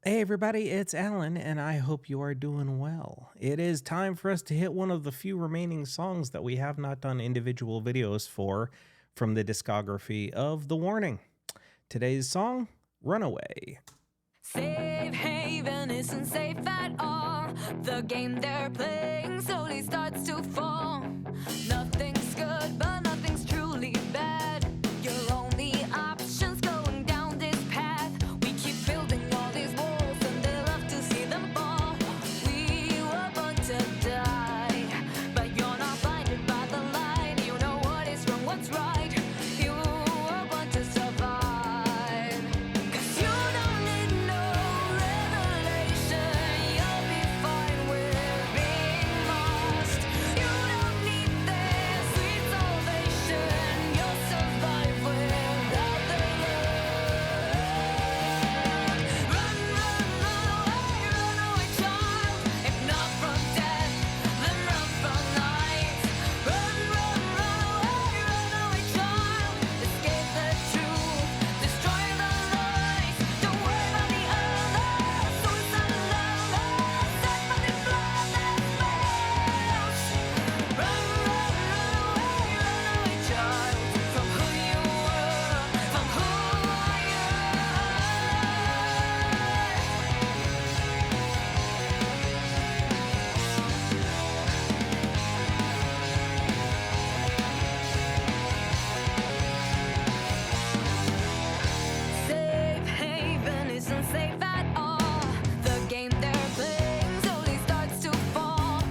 Hey everybody, it's Alan, and I hope you are doing well. It is time for us to hit one of the few remaining songs that we have not done individual videos for from the discography of The Warning. Today's song, Runaway. Safe haven isn't safe at all. The game they're playing slowly starts to fall. Nothing's good, but nothing's truly bad. Your only option's going down this path. We keep building all these walls, and they love to see them fall. We were born to die, but you're not blinded by the light. You know what is wrong, what's right. You were born to survive. 'Cause you don't need no revelation. You'll be fine with being lost. You don't need their sweet salvation. You'll survive without their love. Run, run, run away, child. If not from death, then run from light. Run, run, run away, child. Escape the truth, destroy the lies. Don't worry about the others. Suicidal lovers, set by the blood that fails. Run, run, away, child. From who you were, from who you Safe haven isn't safe at all. The game they're playing slowly starts to fall.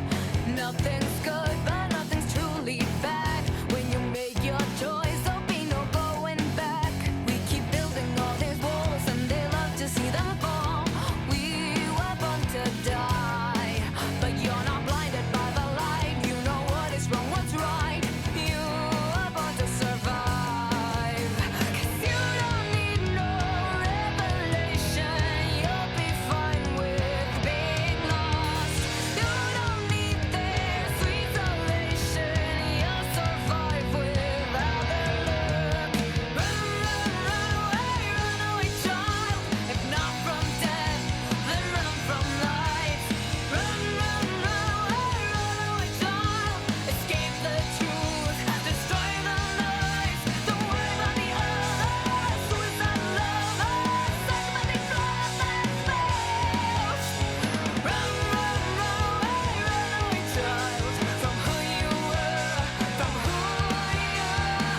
Nothing's good, but nothing's truly bad. When you make your choice, there'll be no going back. We keep building all these walls, and they love to see them fall. We were born to die, but you're not blinded by the light. You know what is wrong, what's right. You are born to survive. 'Cause you don't need no revelation. You'll be fine with being lost. You don't need their sweet salvation. You'll survive without their look. Run, run away, child. If not from death, then run from life. Run away, child. Escape the truth, destroy the lies. Don't worry about the others. Suicidal lovers, set by the blood that fails. Run away, child. From who you were, from who you are.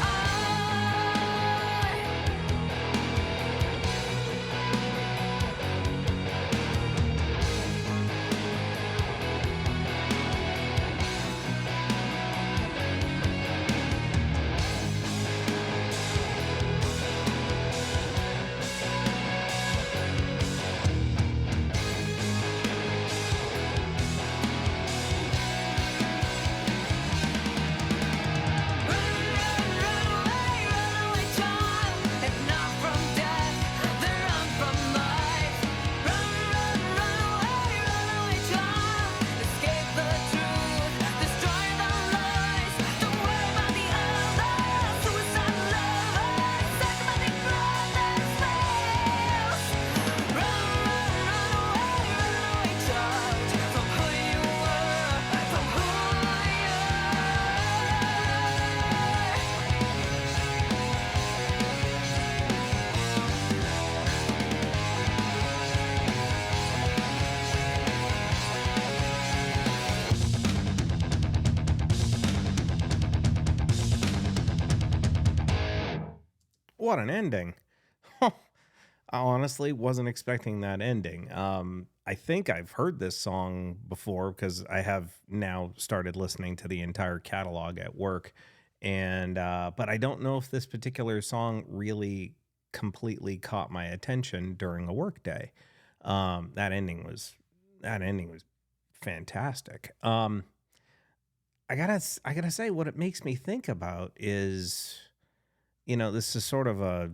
Run away, child. If not from death, then run from life. Run away, child. Escape the truth, destroy the lies. Don't worry about the others. Suicidal lovers, set by the blood that fails. Run away, child. From who you were, from who you are. What an ending. I honestly wasn't expecting that ending. I think I've heard this song before because I have now started listening to the entire catalog at work. And but I don't know if this particular song really completely caught my attention during a work day. That ending was fantastic. I gotta say, what it makes me think about is, this is sort of a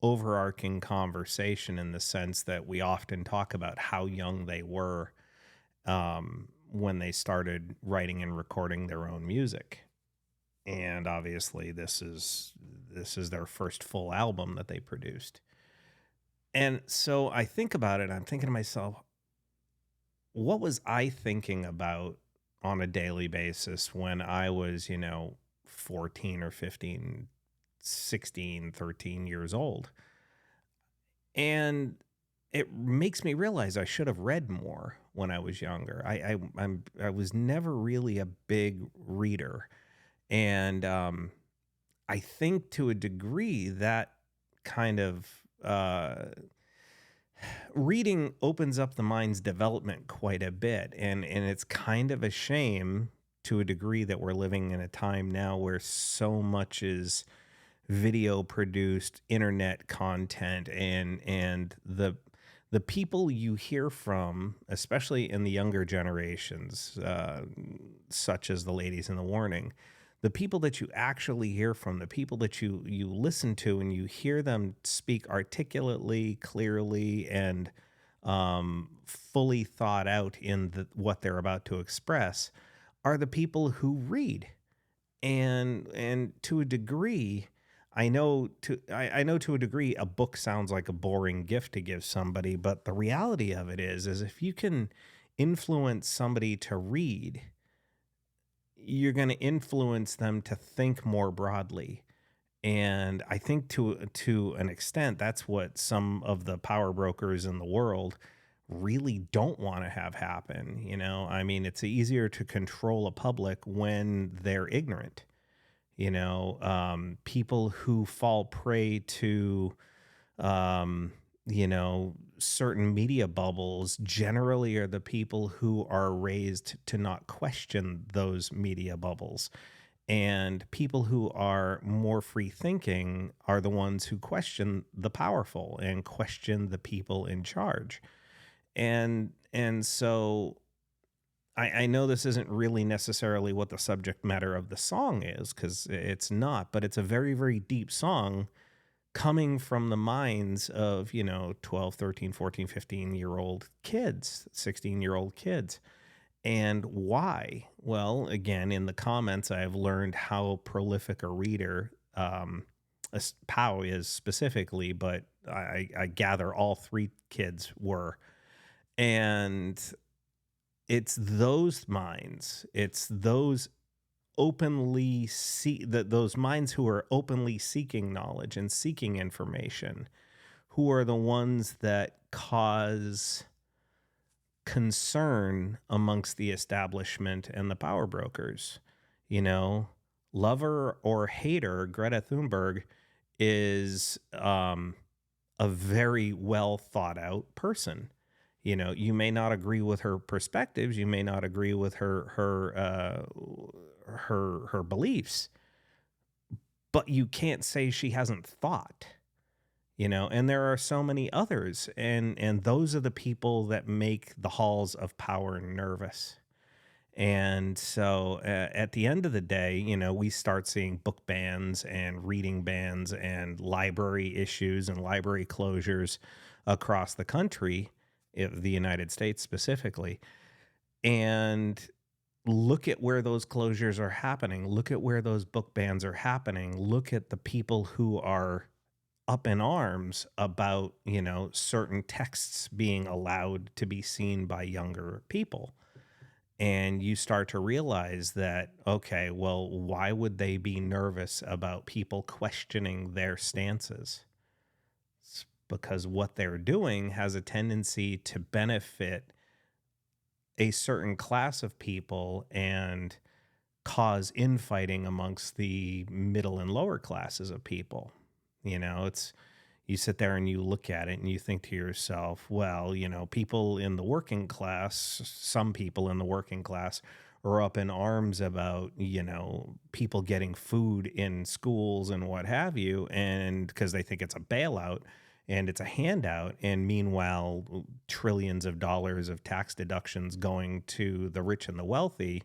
overarching conversation in the sense that we often talk about how young they were when they started writing and recording their own music. And obviously this is their first full album that they produced. And so I think about it, I'm thinking to myself, what was I thinking about on a daily basis when I was, 14 or 15, 16, 13 years old? And it makes me realize I should have read more when I was younger. I was never really a big reader. And I think to a degree that kind of reading opens up the mind's development quite a bit, and it's kind of a shame to a degree that we're living in a time now where so much is video produced internet content, and the people you hear from, especially in the younger generations, such as the ladies in the warning, the people that you actually hear from, the people that you listen to and you hear them speak articulately, clearly, and fully thought out in what they're about to express, are the people who read. And to a degree, I know to a degree a book sounds like a boring gift to give somebody, but the reality of it is if you can influence somebody to read, you're going to influence them to think more broadly. And I think to an extent, that's what some of the power brokers in the world really don't want to have happen. I mean, it's easier to control a public when they're ignorant. People who fall prey to um, certain media bubbles generally are the people who are raised to not question those media bubbles. And people who are more free thinking are the ones who question the powerful and question the people in charge. And so I know this isn't really necessarily what the subject matter of the song is, because it's not, but it's a very, very deep song coming from the minds of, 12, 13, 14, 15-year-old kids, 16-year-old kids. And why? Well, again, in the comments, I've learned how prolific a reader Pow is specifically, but I gather all three kids were. And it's those minds, it's those those minds who are openly seeking knowledge and seeking information, who are the ones that cause concern amongst the establishment and the power brokers. You know, lover or hater, Greta Thunberg is a very well thought out person. You may not agree with her perspectives, you may not agree with her beliefs, but you can't say she hasn't thought. And there are so many others, and those are the people that make the halls of power nervous. And so at the end of the day, we start seeing book bans and reading bans and library issues and library closures across the country, the United States specifically. And look at where those closures are happening. Look at where those book bans are happening. Look at the people who are up in arms about, certain texts being allowed to be seen by younger people. And you start to realize that, okay, well, why would they be nervous about people questioning their stances? It's because what they're doing has a tendency to benefit a certain class of people and cause infighting amongst the middle and lower classes of people. It's, you sit there and you look at it and you think to yourself, well, people in the working class, some people in the working class are up in arms about, people getting food in schools and what have you, and because they think it's a bailout and it's a handout. And meanwhile, trillions of dollars of tax deductions going to the rich and the wealthy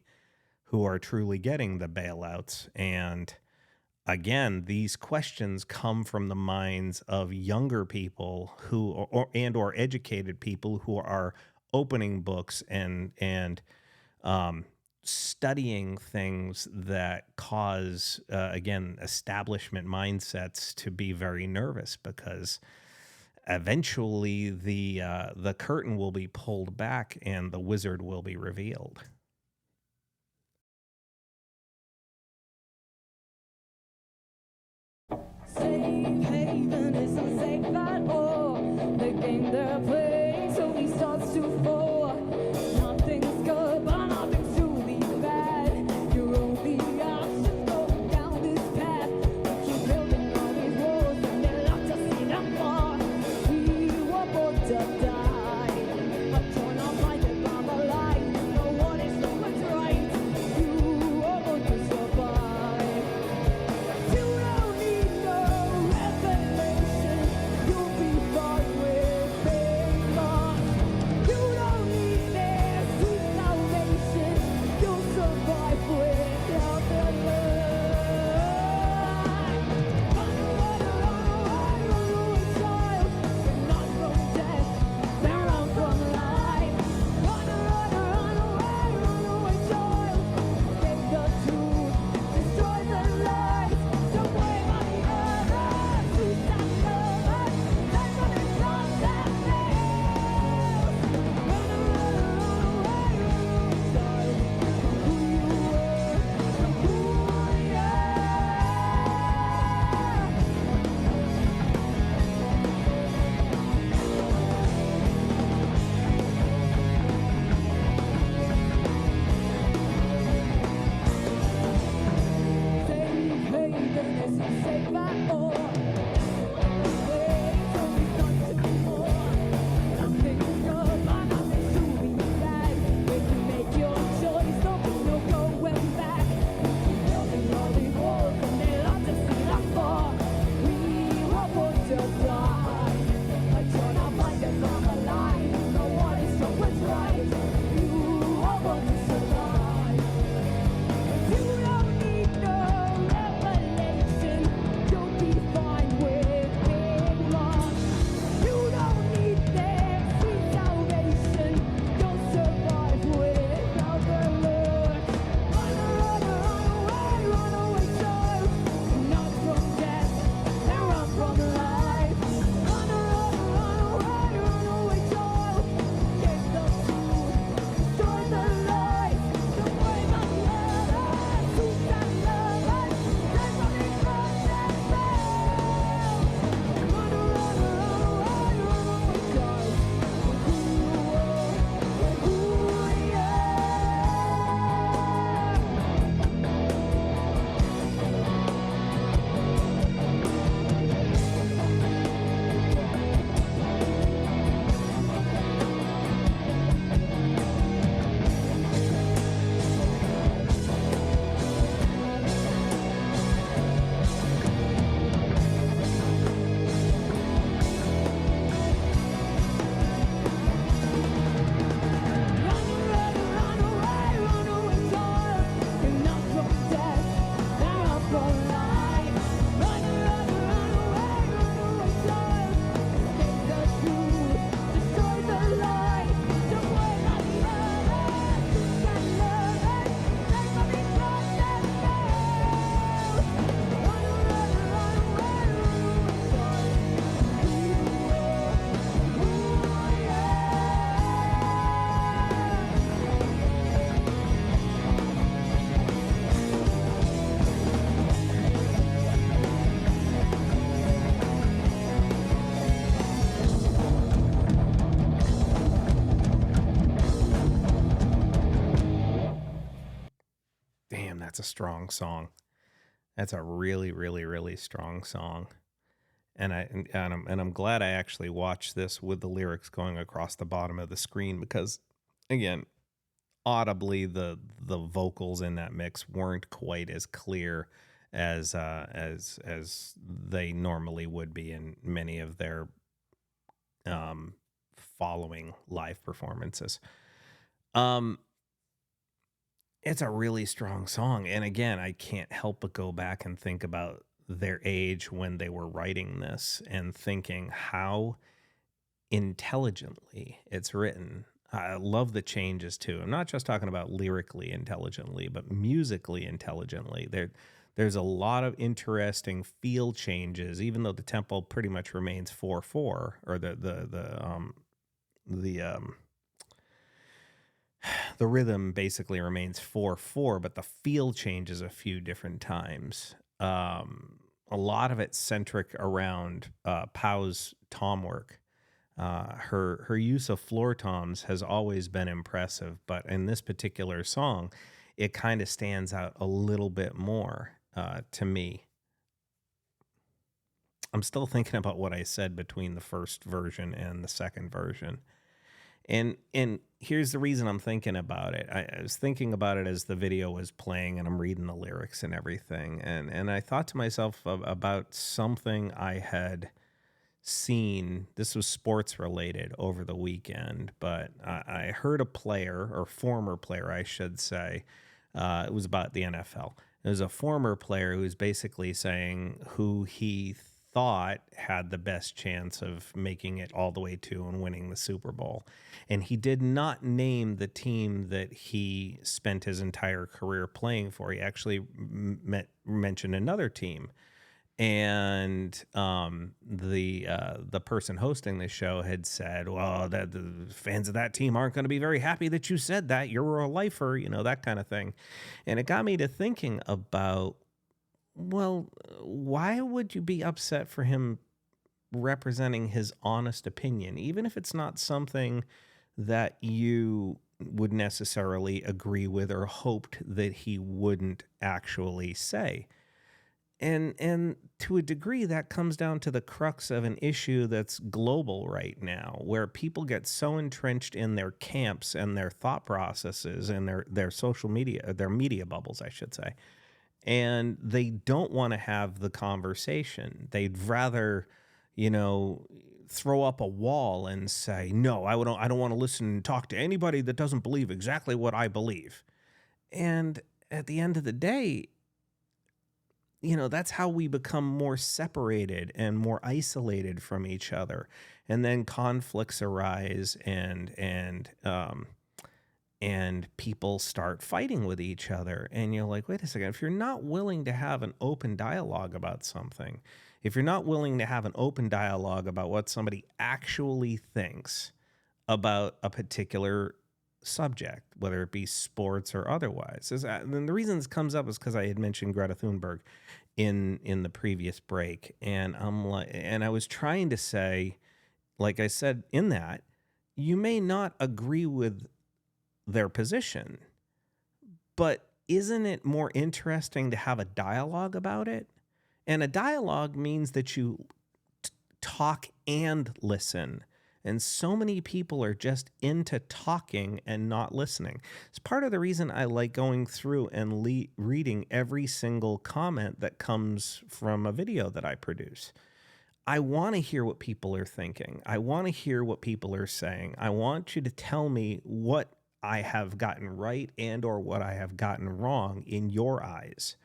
who are truly getting the bailouts. And again, these questions come from the minds of younger people who or educated people who are opening books and studying things that cause again establishment mindsets to be very nervous, because eventually the curtain will be pulled back and the wizard will be revealed. Safe haven isn't safe at all. The game they're playing slowly starts to fall. Nothing's good, but nothing's truly bad. Your only options go down this path. We keep building all these walls, and they're locked us in a bar. We were born to die, but you're not blinded by the light. No one is so much right. You are born to survive. You don't need no revelation. You'll be fine with being lost. You don't need their sweet salvation. You'll survive without the light. Run away, child. You're not from death, they're out from life. Run away, child. Get the truth, destroy the lies. Don't blame on the others who stand lovers. That's what it's all that fails. Run away, child. Who you were, who I Safe haven isn't safe at all. Waves only start to be more. Nothing's good, but nothing's truly bad. When you make your choice, there'll be no going back. Keep building all these walls, and they'll have to see us fall. We were born to die, but you're not blinded from the light. No one is so much right. You are born to survive. You don't need no revelation. You'll be fine with being lost. You don't need their sweet salvation. You'll survive without the Lord. Run away, child. Not from death, they're out from life. Run away, child. Get the truth, destroy the lies. Don't worry about the others who stand lovers. There's only one that fails. Run away, child. Who you are, who we Run away, child. You're not from death, they're out from life. Run away, child. Take the truth, destroy the lies. Don't worry about the others who stand lovers. There's only one that fails. Run away, child. Who you are, who I Damn, that's a strong song. That's a really, really, really strong song. And I'm glad I actually watched this with the lyrics going across the bottom of the screen because, again, audibly the vocals in that mix weren't quite as clear as they normally would be in many of their following live performances. It's a really strong song, and again, I can't help but go back and think about their age when they were writing this and thinking how intelligently it's written. I love the changes too. I'm not just talking about lyrically intelligently, but musically intelligently. There's a lot of interesting feel changes, even though the tempo pretty much remains 4/4, or the the rhythm basically remains 4/4, but the feel changes a few different times. A lot of it centric around Pow's tom work. Her use of floor toms has always been impressive, but in this particular song, it kind of stands out a little bit more to me. I'm still thinking about what I said between the first version and the second version. And here's the reason I'm thinking about it. I was thinking about it as the video was playing and I'm reading the lyrics and everything. And I thought to myself about something I had seen. This was sports related over the weekend, but I heard a player, or former player, I should say. It was about the NFL. It was a former player who was basically saying who he thought had the best chance of making it all the way to and winning the Super Bowl. And he did not name the team that he spent his entire career playing for. He actually mentioned another team. And the person hosting the show had said, well, that the fans of that team aren't going to be very happy that you said that. You're a lifer, that kind of thing. And it got me to thinking about, well, why would you be upset for him representing his honest opinion, even if it's not something that you would necessarily agree with or hoped that he wouldn't actually say? And to a degree, that comes down to the crux of an issue that's global right now, where people get so entrenched in their camps and their thought processes and their social media, their media bubbles, I should say, and they don't want to have the conversation. They'd rather, throw up a wall and say, no, I don't want to listen and talk to anybody that doesn't believe exactly what I believe. And at the end of the day, that's how we become more separated and more isolated from each other. And then conflicts arise and people start fighting with each other. And you're like, wait a second, if you're not willing to have an open dialogue about something, if you're not willing to have an open dialogue about what somebody actually thinks about a particular subject, whether it be sports or otherwise. And the reason this comes up is because I had mentioned Greta Thunberg in the previous break. And I was trying to say, like I said in that, you may not agree with their position, but isn't it more interesting to have a dialogue about it? And a dialogue means that you talk and listen. And so many people are just into talking and not listening. It's part of the reason I like going through and reading every single comment that comes from a video that I produce. I want to hear what people are thinking. I want to hear what people are saying. I want you to tell me what I have gotten right and or what I have gotten wrong in your eyes.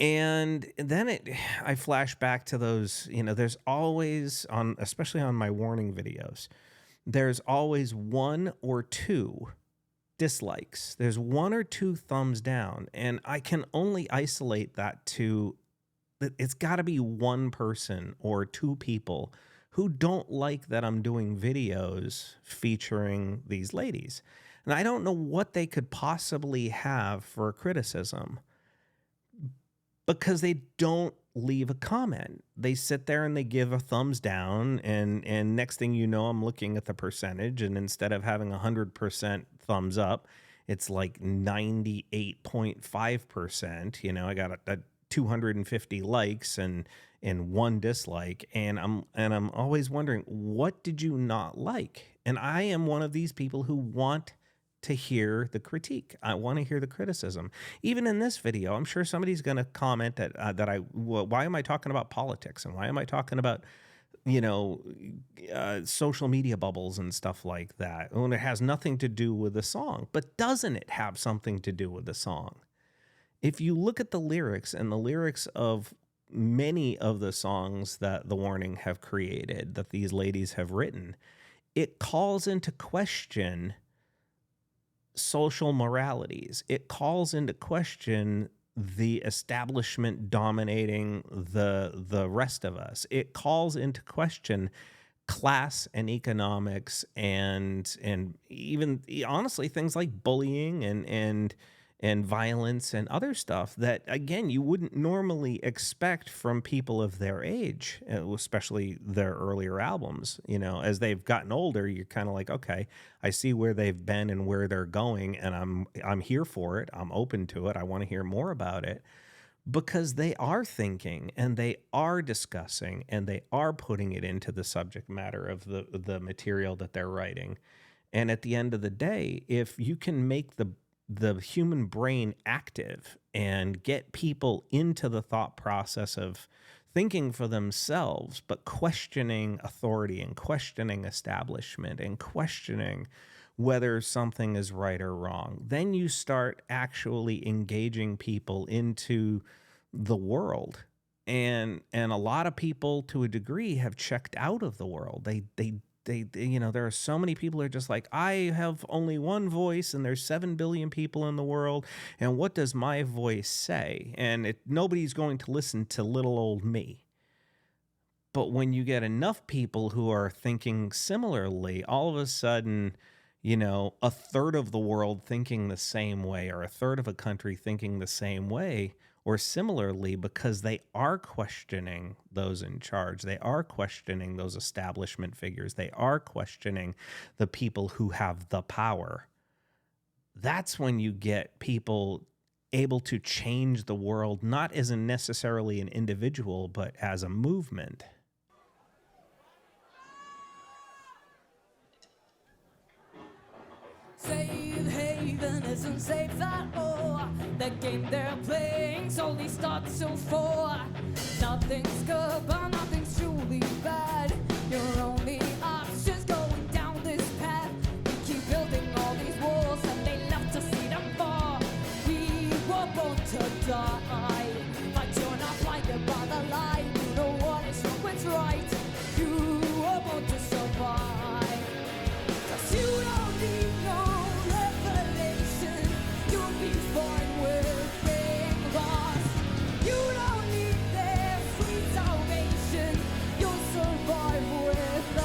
And then I flash back to those, there's always especially on my warning videos, there's always one or two dislikes. There's one or two thumbs down. And I can only isolate that to, it's got to be one person or two people who don't like that I'm doing videos featuring these ladies. And I don't know what they could possibly have for criticism, because they don't leave a comment. They sit there and they give a thumbs down, and next thing you know, I'm looking at the percentage, and instead of having 100% thumbs up, it's like 98.5%. I got a 250 likes and one dislike, and I'm always wondering, what did you not like? And I am one of these people who want to hear the critique. I want to hear the criticism. Even in this video, I'm sure somebody's going to comment that why am I talking about politics, and why am I talking about social media bubbles and stuff like that when it has nothing to do with the song? But doesn't it have something to do with the song? If you look at the lyrics and the lyrics of many of the songs that The Warning have created, that these ladies have written, it calls into question social moralities. It calls into question the establishment dominating the rest of us. It calls into question class and economics and even honestly things like bullying and violence and other stuff that again you wouldn't normally expect from people of their age, especially their earlier albums. You know, as they've gotten older, you're kind of like, okay, I see where they've been and where they're going, and I'm here for it. I'm open to it. I want to hear more about it because they are thinking and they are discussing and they are putting it into the subject matter of the material that they're writing. And at the end of the day, if you can make the human brain active and get people into the thought process of thinking for themselves, but questioning authority and questioning establishment and questioning whether something is right or wrong, then you start actually engaging people into the world. And a lot of people to a degree have checked out of the world. You know, there are so many people who are just like, I have only one voice and there's 7 billion people in the world. And what does my voice say? And nobody's going to listen to little old me. But when you get enough people who are thinking similarly, all of a sudden, you know, a third of the world thinking the same way, or a third of a country thinking the same way, or similarly, because they are questioning those in charge. They are questioning those establishment figures. They are questioning the people who have the power. That's when you get people able to change the world, not as necessarily an individual, but as a movement. Safe haven isn't safe at all. The game they're playing slowly starts to fall. Nothing's good, but nothing's truly bad. Your only option's going down this path. We keep building all these walls and they love to see them fall. We were born to die, but you're not blinded by the light. You know what is wrong, what's right. You were born to survive. 'Cause you don't need no revelation. You'll be fine with being lost. You don't need their sweet salvation. You'll survive with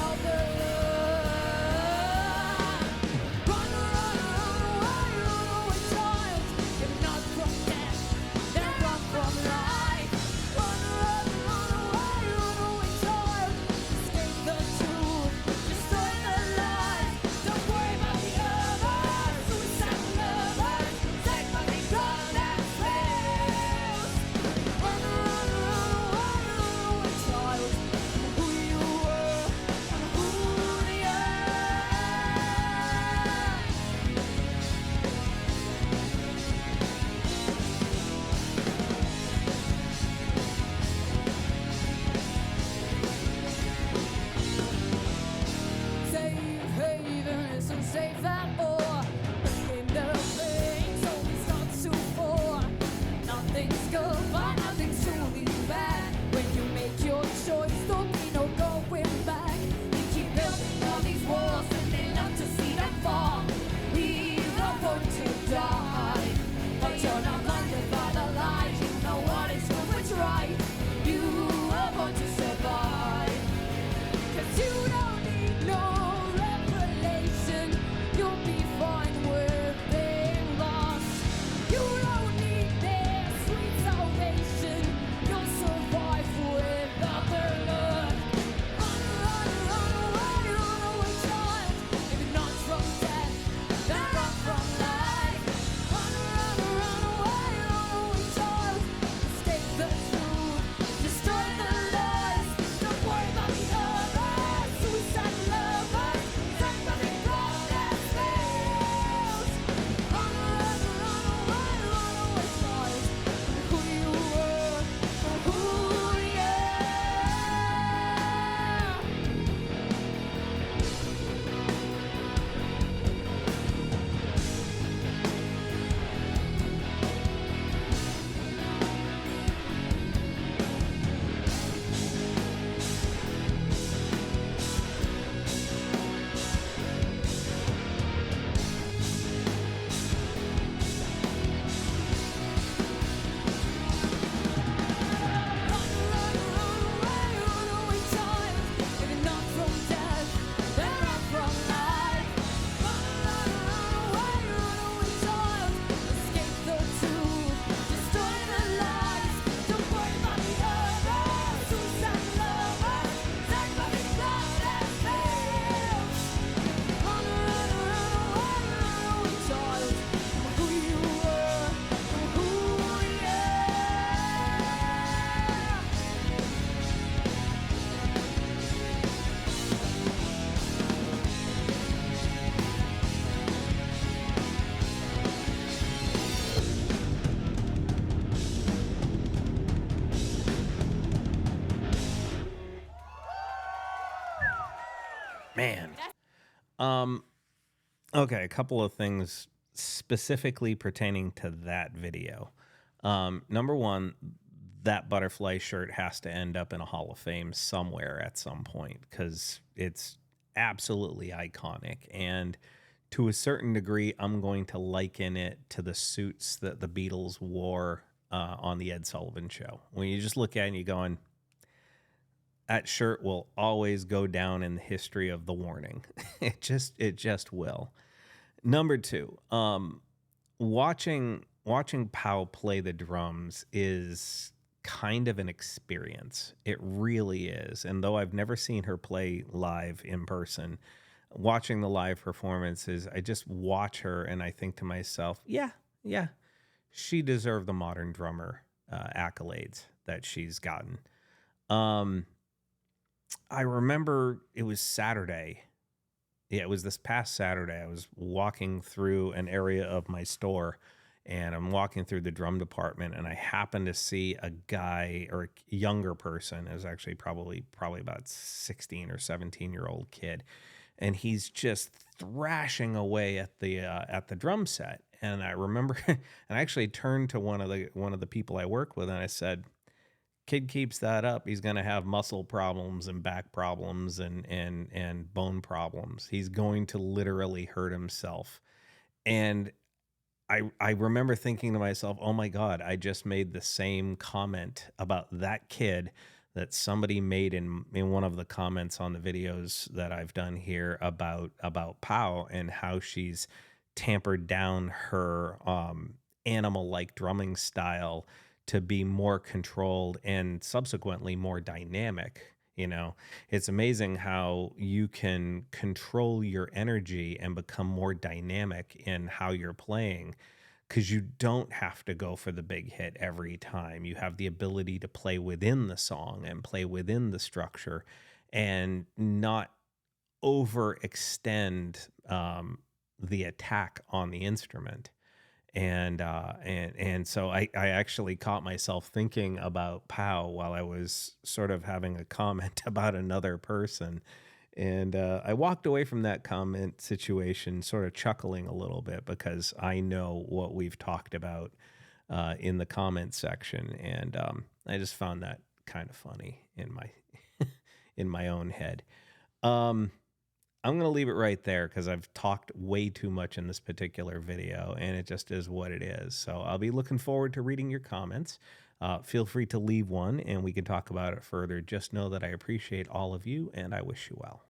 Man. Um, okay, a couple of things specifically pertaining to that video. Number one, that butterfly shirt has to end up in a Hall of Fame somewhere at some point because it's absolutely iconic. And to a certain degree, I'm going to liken it to the suits that the Beatles wore on the Ed Sullivan Show. When you just look at it and you're going, that shirt will always go down in the history of the Warning. It just will. Number two, watching Pow play the drums is kind of an experience. It really is. And though I've never seen her play live in person, watching the live performances, I just watch her and I think to myself, yeah, she deserved the modern drummer accolades that she's gotten. Um, I remember it was Saturday. Yeah, it was this past Saturday. I was walking through an area of my store and I'm walking through the drum department and I happened to see a guy or a younger person. It was actually probably about 16 or 17-year-old kid. And he's just thrashing away at the drum set. And I remember and I actually turned to one of the people I work with and I said, kid keeps that up, he's going to have muscle problems and back problems and bone problems. He's going to literally hurt himself. And I remember thinking to myself, oh my God, I just made the same comment about that kid that somebody made in one of the comments on the videos that I've done here about Pow and how she's tampered down her animal-like drumming style to be more controlled and subsequently more dynamic. You know, it's amazing how you can control your energy and become more dynamic in how you're playing because you don't have to go for the big hit every time. You have the ability to play within the song and play within the structure and not overextend the attack on the instrument. And so I actually caught myself thinking about Pow while I was sort of having a comment about another person. And I walked away from that comment situation sort of chuckling a little bit because I know what we've talked about in the comment section. And I just found that kind of funny in my in my own head. Um, I'm going to leave it right there because I've talked way too much in this particular video and it just is what it is. So I'll be looking forward to reading your comments. Feel free to leave one and we can talk about it further. Just know that I appreciate all of you and I wish you well.